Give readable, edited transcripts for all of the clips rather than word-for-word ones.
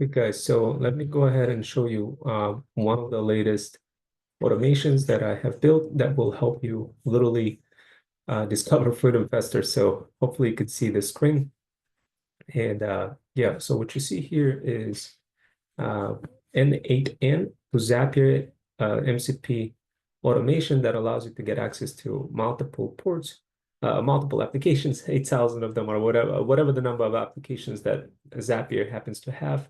Okay, guys, so let me go ahead and show you one of the latest automations that I have built that will help you literally discover freedom faster. So hopefully you can see the screen. And yeah, so what you see here is uh, n8n to Zapier MCP automation that allows you to get access to multiple ports, multiple applications, 8,000 of them or whatever the number of applications that Zapier happens to have.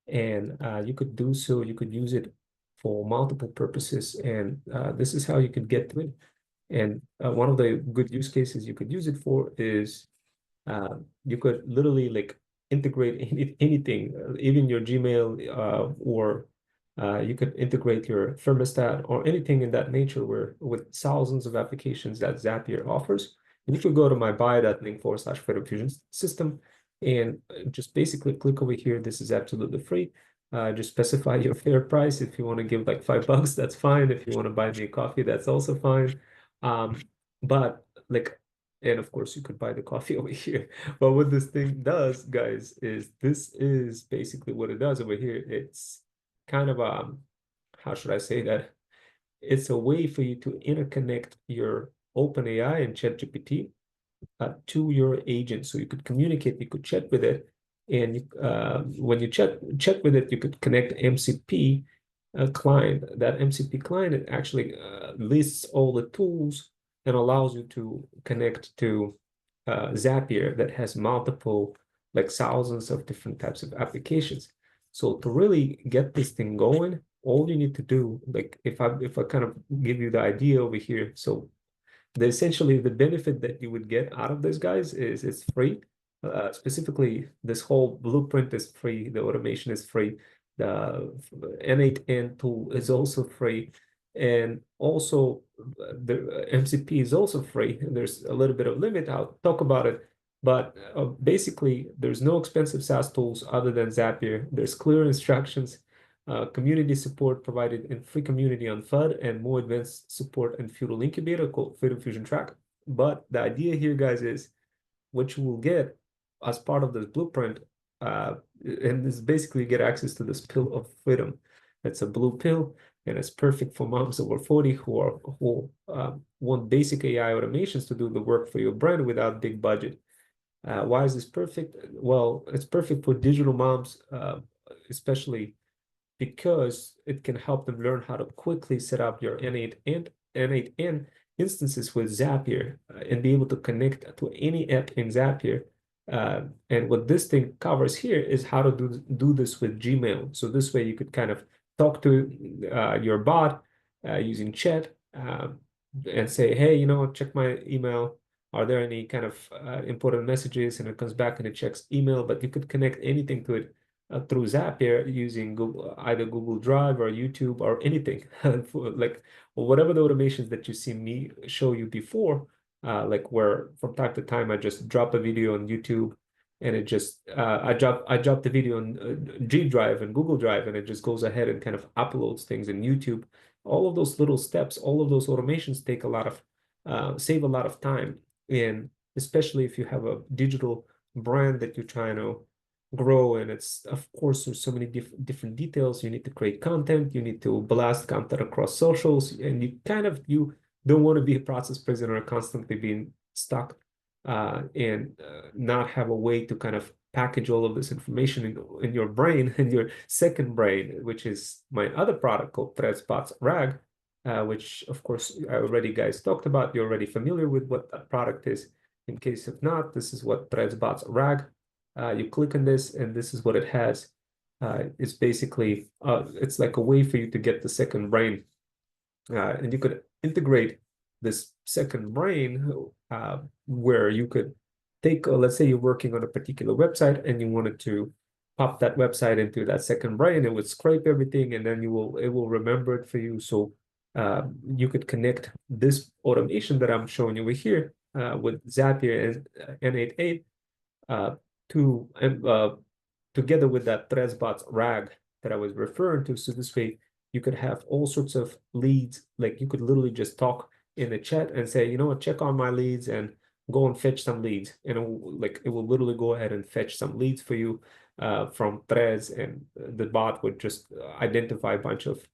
And you could do so, you could use it for multiple purposes, and this is how you could get to it. And one of the good use cases you could use it for is you could literally like integrate anything, even your Gmail, or you could integrate your thermostat or anything in that nature where with thousands of applications that Zapier offers. And if you go to my bio.link/Freedom Fusion system and just basically click over here, this is absolutely free. Just specify your fair price. If you want to give like $5, that's fine. If you want to buy me a coffee, that's also fine. But like, and of course you could buy the coffee over here. But what this thing does, guys, is this is basically what it does over here. It's kind of how should I say that? It's a way for you to interconnect your OpenAI and ChatGPT to your agent, so you could communicate, you could chat with it, and when you chat with it, you could connect MCP client. That MCP client, it actually lists all the tools and allows you to connect to Zapier that has multiple, like thousands of different types of applications. So to really get this thing going, all you need to do, like if I kind of give you the idea over here, so essentially the benefit that you would get out of this, guys, is it's free. Specifically, this whole blueprint is free. The automation is free. The n8n tool is also free. And also the MCP is also free. There's a little bit of limit. I'll talk about it. But basically, there's no expensive SaaS tools other than Zapier. There's clear instructions, community support provided in free community on FUD, and more advanced support in Feudal Incubator called Freedom Fusion Track. But the idea here, guys, is what you will get as part of this blueprint, and this basically get access to this pill of freedom. It's a blue pill, and it's perfect for moms over 40 who want basic AI automations to do the work for your brand without big budget. Why is this perfect? Well, it's perfect for digital moms, especially because it can help them learn how to quickly set up your n8n instances with Zapier and be able to connect to any app in Zapier. And what this thing covers here is how to do this with Gmail. So this way you could kind of talk to your bot using chat and say, hey, check my email. Are there any kind of important messages? And it comes back and it checks email, but you could connect anything to it through Zapier using either Google Drive or YouTube or anything, like whatever the automations that you see me show you before, like where from time to time I just drop a video on YouTube and it just I drop the video on G Drive and Google Drive, and it just goes ahead and kind of uploads things in YouTube. All of those little steps, all of those automations take a lot of save a lot of time, and especially if you have a digital brand that you're trying to grow, and it's of course there's so many different details. You need to create content, you need to blast content across socials, and you don't want to be a process prisoner constantly being stuck and not have a way to kind of package all of this information in your brain, in your second brain, which is my other product called ThreadSpots RAG, which of course I already guys talked about. You're already familiar with what that product is. In case if not, this is what ThreadSpots RAG. You click on this, and this is what it has. It's basically, it's like a way for you to get the second brain. And you could integrate this second brain where you could take, let's say you're working on a particular website and you wanted to pop that website into that second brain. It would scrape everything, and then it will remember it for you. So you could connect this automation that I'm showing you over here with Zapier and n8n to together with that ThreadSpots RAG that I was referring to. So this way you could have all sorts of leads. Like you could literally just talk in the chat and say, check on my leads, and go and fetch some leads, and it will literally go ahead and fetch some leads for you from threads, and the bot would just identify a bunch of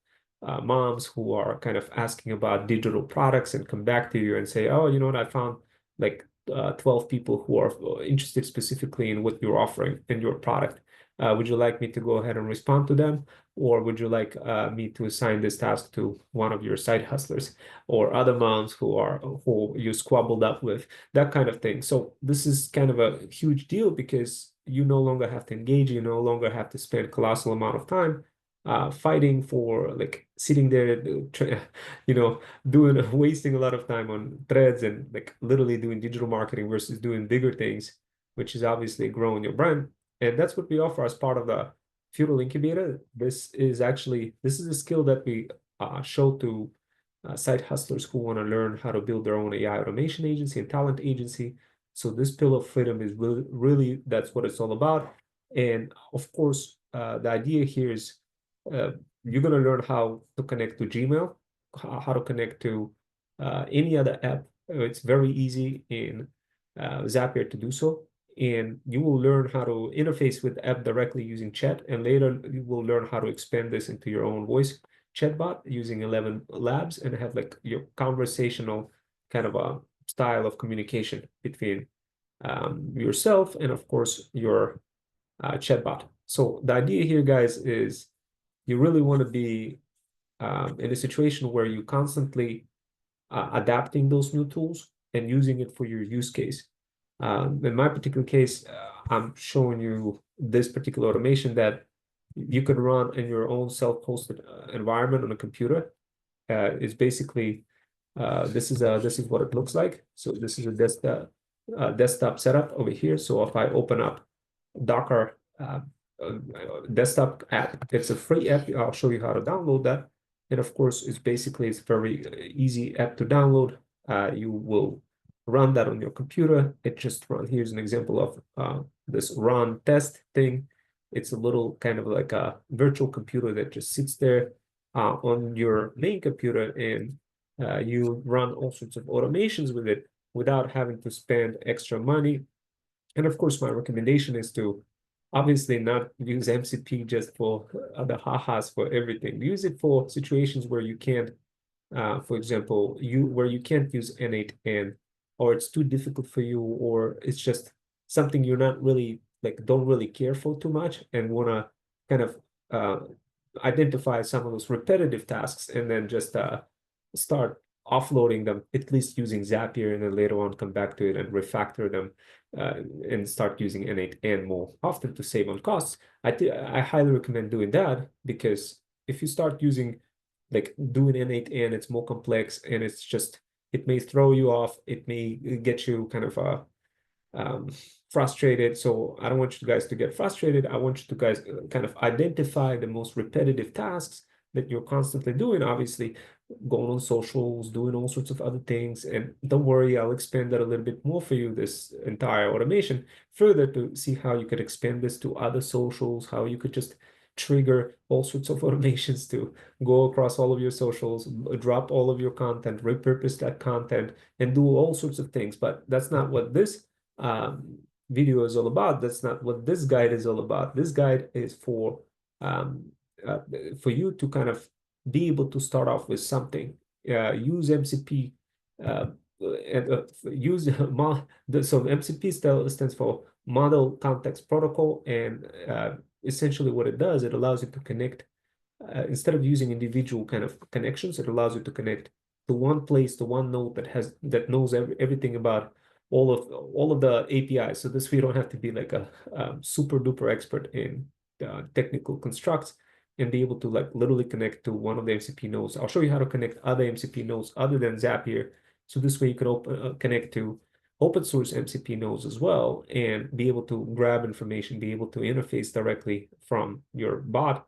moms who are kind of asking about digital products and come back to you and say, oh, you know what, I found like 12 people who are interested specifically in what you're offering in your product. Would you like me to go ahead and respond to them? Or would you like me to assign this task to one of your side hustlers or other moms who you squabbled up with, that kind of thing. So this is kind of a huge deal because you no longer have to engage, you no longer have to spend colossal amount of time fighting for like sitting there, you know, doing wasting a lot of time on threads and like literally doing digital marketing versus doing bigger things, which is obviously growing your brand. And that's what we offer as part of the Feudal Incubator. This is a skill that we show to side hustlers who want to learn how to build their own AI automation agency and talent agency. So this Pill of Freedom is really that's what it's all about. And of course, the idea here is uh, you're going to learn how to connect to Gmail, how to connect to any other app. It's very easy in Zapier to do so. And you will learn how to interface with the app directly using chat. And later you will learn how to expand this into your own voice chatbot using 11 labs and have like your conversational kind of a style of communication between yourself and of course your chatbot. So the idea here, guys, is you really want to be in a situation where you constantly adapting those new tools and using it for your use case. In my particular case, I'm showing you this particular automation that you can run in your own self-hosted environment on a computer. It's basically this is what it looks like. So this is a desktop setup over here. So if I open up Docker desktop app, it's a free app. I'll show you how to download that. And of course, it's very easy app to download. You will run that on your computer. It just run. Here's an example of this run test thing. It's a little kind of like a virtual computer that just sits there on your main computer, and you run all sorts of automations with it without having to spend extra money. And of course, my recommendation is to obviously not use MCP just for the ha-has for everything. Use it for situations where you can't, for example, where you can't use n8n, or it's too difficult for you, or it's just something you're not really like don't really care for too much and want to kind of identify some of those repetitive tasks and then just start offloading them, at least using Zapier, and then later on come back to it and refactor them and start using n8n more often to save on costs. I highly recommend doing that, because if you start using like doing n8n, it's more complex and it may throw you off. It may get you kind of frustrated. So I don't want you guys to get frustrated. I want you to guys kind of identify the most repetitive tasks that you're constantly doing, obviously going on socials, doing all sorts of other things. And don't worry, I'll expand that a little bit more for you, this entire automation, further to see how you could expand this to other socials, how you could just trigger all sorts of automations to go across all of your socials, drop all of your content, repurpose that content, and do all sorts of things. But that's not what this video is all about. That's not what this guide is all about. This guide is um, for you to kind of be able to start off with something. Use MCP and use so MCP stands for Model Context Protocol, and essentially what it does, it allows you to connect instead of using individual kind of connections, it allows you to connect to one place, to one node that knows everything about all of the APIs. So this way you don't have to be like a super duper expert in technical constructs and be able to like literally connect to one of the MCP nodes. I'll show you how to connect other MCP nodes other than Zapier. So this way you can connect to open source MCP nodes as well and be able to grab information, be able to interface directly from your bot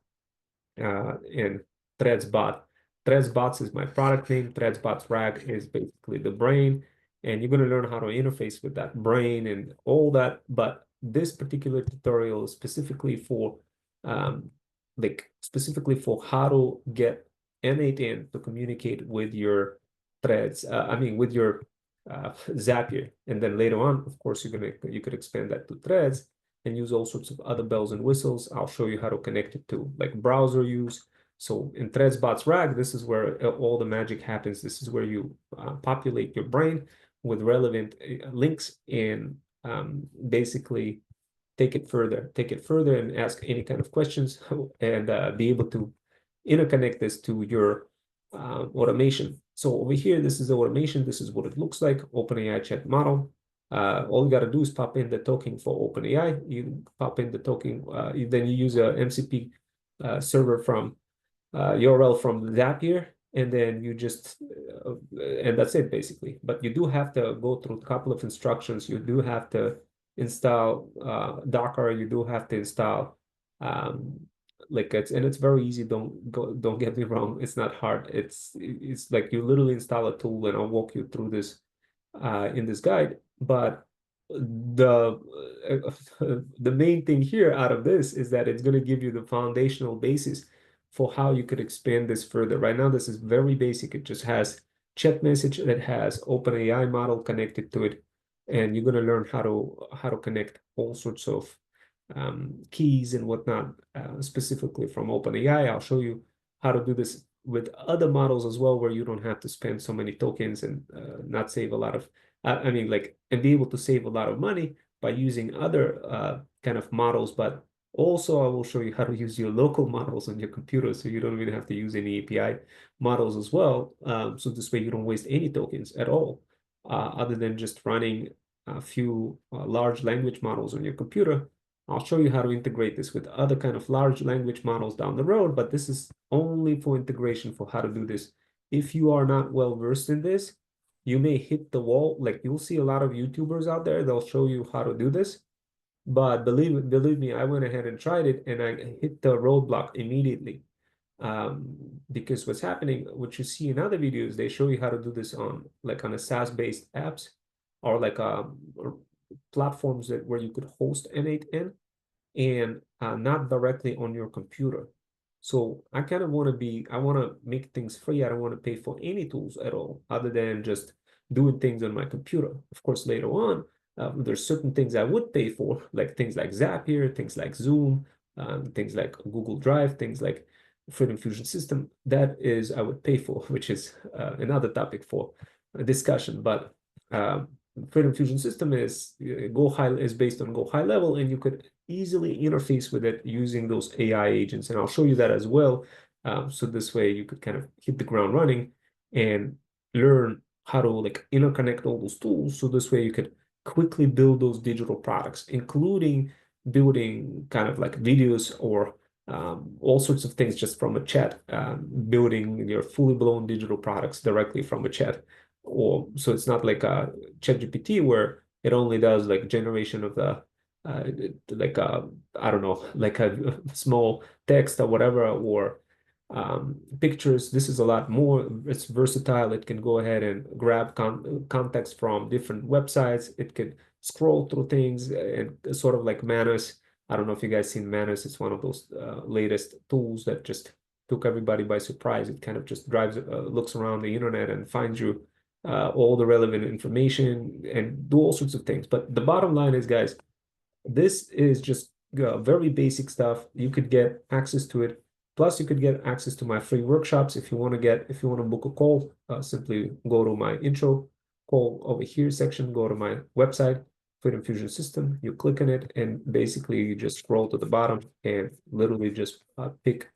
in ThreadsBot. ThreadsBots is my product name. ThreadsBots RAG is basically the brain, and you're going to learn how to interface with that brain and all that. But this particular tutorial is specifically for how to get n8n to communicate with your threads. With your Zapier. And then later on, of course, you could expand that to threads and use all sorts of other bells and whistles. I'll show you how to connect it to like browser use. So in Threads Bots RAG, this is where all the magic happens. This is where you populate your brain with relevant links and basically take it further and ask any kind of questions and be able to interconnect this to your automation. So over here, this is the automation. This is what it looks like. OpenAI chat model. All you got to do is pop in the token for OpenAI. You pop in the token, then you use a MCP server from URL from Zapier, and then you just, and that's it basically. But you do have to go through a couple of instructions. You do have to install Docker. You do have to install and it's very easy. Don't get me wrong. It's not hard. It's like you literally install a tool, and I'll walk you through this in this guide. But the the main thing here out of this is that it's going to give you the foundational basis for how you could expand this further. Right now, this is very basic. It just has chat message that has OpenAI model connected to it, and you're going to learn how to connect all sorts of keys and whatnot, specifically from OpenAI. I'll show you how to do this with other models as well, where you don't have to spend so many tokens and not save a lot of, and be able to save a lot of money by using other kind of models. But also, I will show you how to use your local models on your computer, so you don't even have to use any API models as well. So this way, you don't waste any tokens at all, other than just running a few large language models on your computer. I'll show you how to integrate this with other kind of large language models down the road, but this is only for integration for how to do this. If you are not well versed in this, you may hit the wall. Like you'll see a lot of YouTubers out there, they'll show you how to do this. But believe me, I went ahead and tried it and I hit the roadblock immediately. Because what's happening, what you see in other videos, they show you how to do this on a SaaS-based apps or platforms where you could host n8n and not directly on your computer. So I kind of want to make things free. I don't want to pay for any tools at all other than just doing things on my computer. Of course, later on, there's certain things I would pay for, like things like Zapier, things like Zoom, things like Google Drive, things like Freedom Fusion System. That is, I would pay for, which is another topic for discussion. But Freedom Fusion System is based on Go High Level, and you could easily interface with it using those AI agents. And I'll show you that as well. So this way you could kind of hit the ground running and learn how to interconnect all those tools. So this way you could quickly build those digital products, including building kind of like videos or all sorts of things just from a chat, building your fully blown digital products directly from a chat. Or so it's not like a ChatGPT where it only does like generation of the I don't know, like a small text or whatever, or pictures. This is a lot more. It's versatile. It can go ahead and grab context from different websites. It could scroll through things and sort of like Manus. I don't know if you guys seen Manus. It's one of those latest tools that just took everybody by surprise. It kind of just looks around the internet and finds you all the relevant information and do all sorts of things. But the bottom line is, guys, this is just very basic stuff. You could get access to it. Plus, you could get access to my free workshops. If you want to book a call, simply go to my intro call over here section, go to my website, Freedom Fusion System. You click on it, and basically you just scroll to the bottom and literally just pick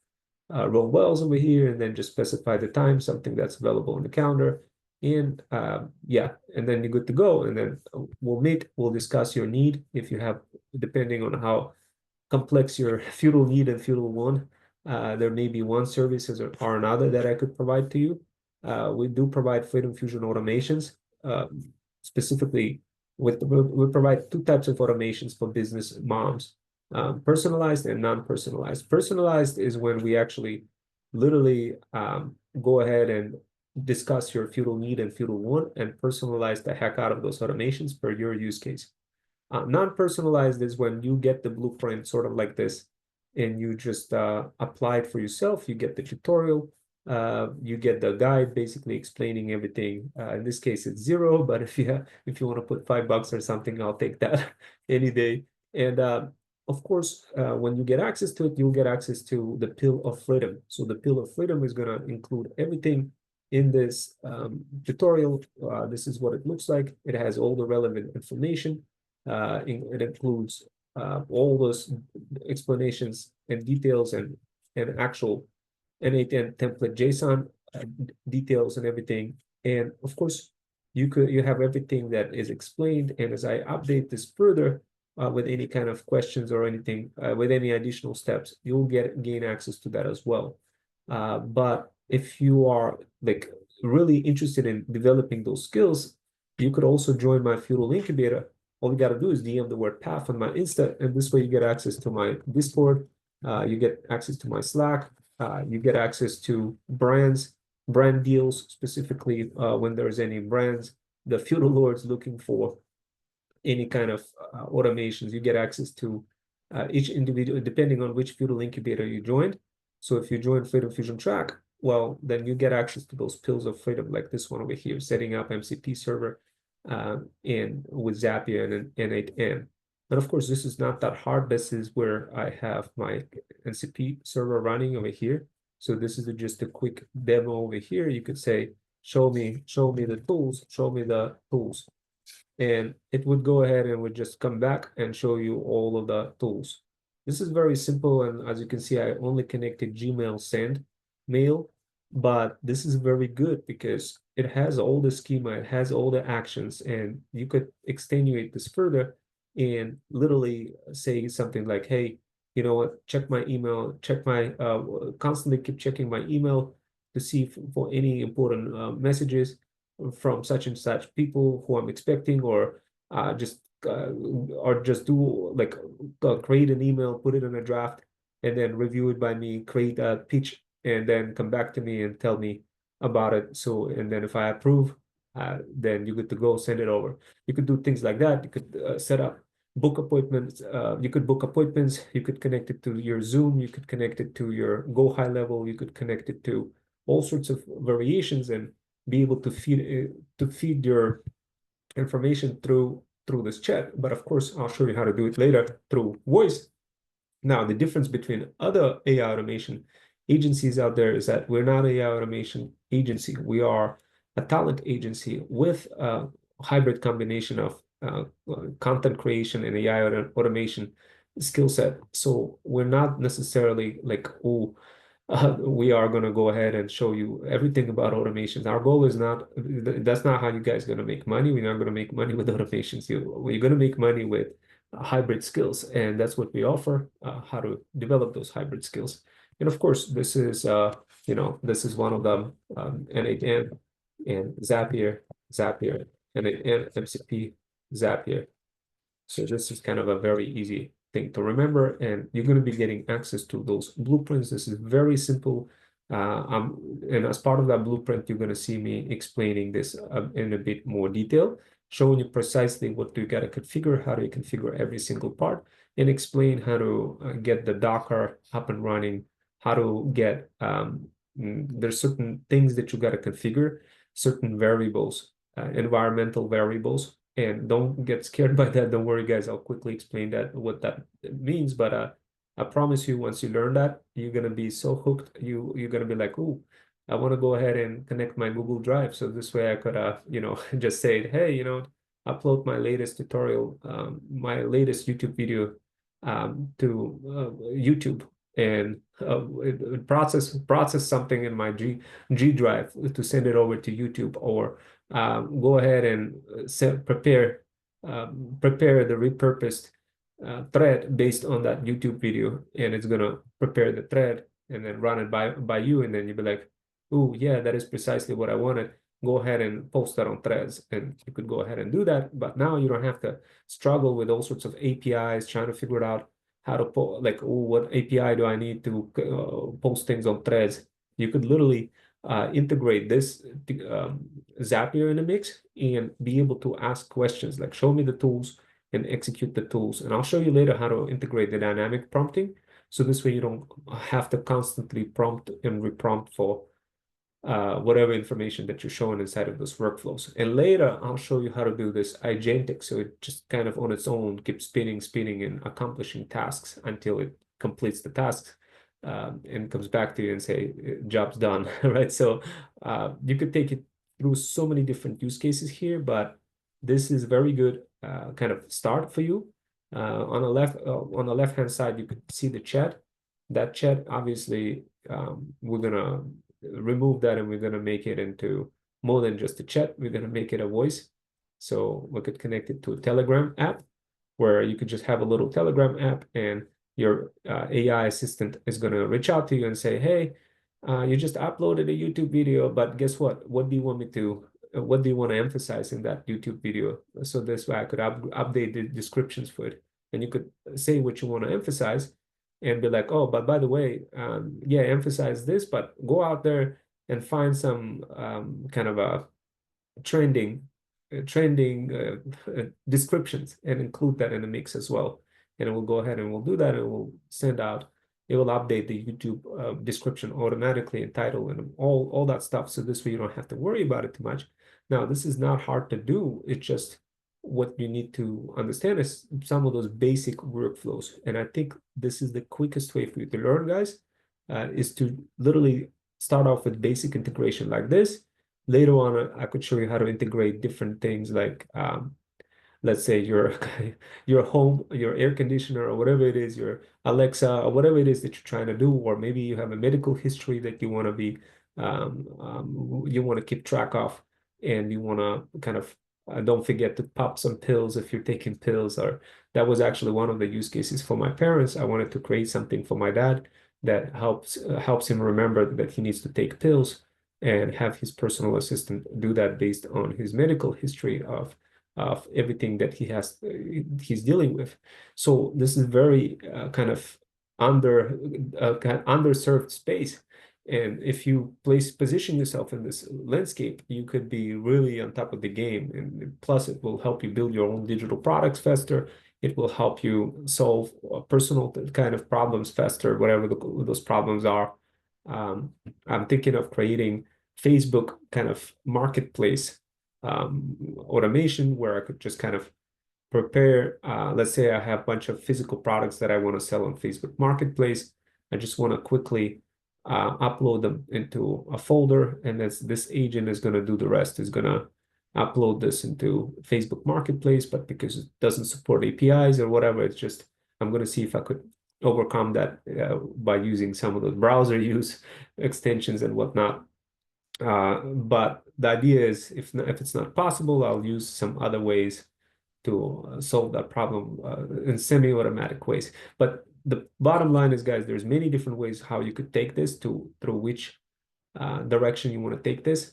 roll wells over here, and then just specify the time, something that's available on the calendar. And yeah, and then you're good to go. And then we'll meet, we'll discuss your need. If you have, depending on how complex your feudal need and feudal want, there may be one services or another that I could provide to you. We do provide Freedom Fusion automations, specifically we provide two types of automations for business moms, personalized and non-personalized. Personalized is when we actually literally go ahead and discuss your feudal need and feudal want and personalize the heck out of those automations per your use case. Non-personalized is when you get the blueprint sort of like this and you just apply it for yourself. You get the tutorial, You get the guide basically explaining everything. In this case, it's zero, but if you want to put $5 or something, I'll take that any day. And of course, when you get access to it, you'll get access to the Pill of Freedom. So the Pill of Freedom is going to include everything in this tutorial. This is what it looks like. It has all the relevant information. It includes all those explanations and details and actual n8n template JSON details and everything. And of course, you have everything that is explained. And as I update this further with any kind of questions or anything, with any additional steps, you'll gain access to that as well. But if you are like really interested in developing those skills, you could also join my Feudal Incubator. All you got to do is DM the word PATH on my Insta, and this way you get access to my Discord, you get access to my Slack, you get access to brand deals, specifically when there's any brands, the Feudal Lords looking for any kind of automations. You get access to each individual, depending on which Feudal Incubator you joined. So if you join Freedom Fusion Track, well, then you get access to those pills of freedom, like this one over here, setting up MCP server and with Zapier and n8n. And of course, this is not that hard. This is where I have my MCP server running over here. So this is just a quick demo over here. You could say, show me the tools, show me the tools. And it would go ahead and would just come back and show you all of the tools. This is very simple. And as you can see, I only connected Gmail send mail, but this is very good because it has all the schema, it has all the actions, and you could extenuate this further and literally say something like, hey, you know what, check my email, constantly keep checking my email to see for any important messages from such and such people who I'm expecting, or just do like create an email, put it in a draft, and then review it by me, create a pitch, and then come back to me and tell me about it. So, and then if I approve, then you're good to go, send it over. You could do things like that. You could set up book appointments. You could book appointments. You could connect it to your Zoom. You could connect it to your Go High Level. You could connect it to all sorts of variations and be able to feed your information through this chat. But of course, I'll show you how to do it later through voice. Now, the difference between other AI automation agencies out there is that we're not an AI automation agency. We are a talent agency with a hybrid combination of content creation and AI automation skill set. So we're not necessarily like, oh, we are going to go ahead and show you everything about automations. Our goal is not, that's not how you guys are going to make money. We're not going to make money with automations. We're going to make money with hybrid skills. And that's what we offer, how to develop those hybrid skills. And of course, this is, this is one of them, n8n and Zapier, and MCP Zapier. So this is kind of a very easy thing to remember, and you're going to be getting access to those blueprints. This is very simple. And as part of that blueprint, you're going to see me explaining this in a bit more detail, showing you precisely what you got to configure, how do you configure every single part, and explain how to get the Docker up and running, how to get, there's certain things that you got to configure, certain variables, environmental variables. And don't get scared by that. Don't worry, guys. I'll quickly explain what that means. But I promise you, once you learn that, you're gonna be so hooked. You're gonna be like, oh, I want to go ahead and connect my Google Drive. So this way I could, just say, hey, upload my latest tutorial, my latest YouTube video to YouTube, and process something in my G drive to send it over to YouTube, or go ahead and prepare the repurposed thread based on that YouTube video, and it's gonna prepare the thread and then run it by you, and then you'll be like, oh yeah, that is precisely what I wanted. Go ahead and post that on Threads, and you could go ahead and do that. But now you don't have to struggle with all sorts of APIs, trying to figure out how to like, oh, what API do I need to post things on Threads? You could literally integrate this Zapier in the mix and be able to ask questions like, show me the tools and execute the tools. And I'll show you later how to integrate the dynamic prompting. So this way you don't have to constantly prompt and reprompt for whatever information that you're showing inside of those workflows. And later, I'll show you how to do this agentic. So it just kind of on its own keeps spinning, and accomplishing tasks until it completes the tasks, and comes back to you and say, job's done, right? So you could take it through so many different use cases here, but this is very good kind of start for you. On the left hand side, you could see the chat. That chat, obviously, we're gonna remove that and we're gonna make it into more than just a chat. We're gonna make it a voice. So we could connect it to a Telegram app where you could just have a little Telegram app, and your AI assistant is gonna reach out to you and say, hey, you just uploaded a YouTube video, but guess what? What do you want me to, what do you want to emphasize in that YouTube video? So this way I could update the descriptions for it. And you could say what you want to emphasize and be like, oh, but by the way, yeah, emphasize this, but go out there and find some kind of a trending descriptions and include that in the mix as well. And we'll go ahead and we'll do that, and we'll send out, it will update the YouTube description automatically and title and all that stuff. So this way you don't have to worry about it too much. Now, this is not hard to do. It's just what you need to understand is some of those basic workflows. And I think this is the quickest way for you to learn, guys, is to literally start off with basic integration like this. Later on, I could show you how to integrate different things like let's say your home, your air conditioner, or whatever it is, your Alexa, or whatever it is that you're trying to do, or maybe you have a medical history that you want to be you want to keep track of, and you want to kind of don't forget to pop some pills if you're taking pills. Or that was actually one of the use cases for my parents. I wanted to create something for my dad that helps him remember that he needs to take pills, and have his personal assistant do that based on his medical history of everything that he's dealing with. So this is very kind of underserved space. And if you position yourself in this landscape, you could be really on top of the game. And plus, it will help you build your own digital products faster. It will help you solve personal kind of problems faster, whatever those problems are. I'm thinking of creating Facebook kind of marketplace automation where I could just kind of prepare, let's say I have a bunch of physical products that I want to sell on Facebook Marketplace. I just want to quickly upload them into a folder, and this agent is going to do the rest, is going to upload this into Facebook Marketplace. But because it doesn't support APIs or whatever, it's just, I'm going to see if I could overcome that by using some of the browser use extensions and whatnot. But the idea is, if it's not possible, I'll use some other ways to solve that problem in semi-automatic ways. But the bottom line is, guys, there's many different ways how you could take this through which direction you want to take this,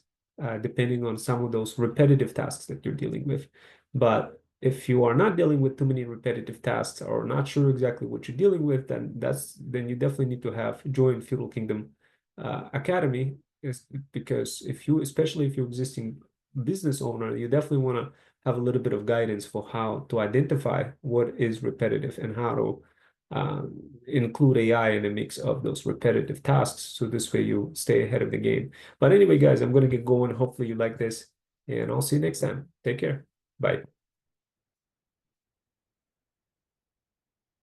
depending on some of those repetitive tasks that you're dealing with. But if you are not dealing with too many repetitive tasks, or not sure exactly what you're dealing with, then you definitely need to join Feudal Kingdom Academy. Is because especially if you're existing business owner, you definitely want to have a little bit of guidance for how to identify what is repetitive and how to include AI in a mix of those repetitive tasks. So this way you stay ahead of the game. But anyway, guys, I'm going to get going. Hopefully you like this, and I'll see you next time. Take care. Bye.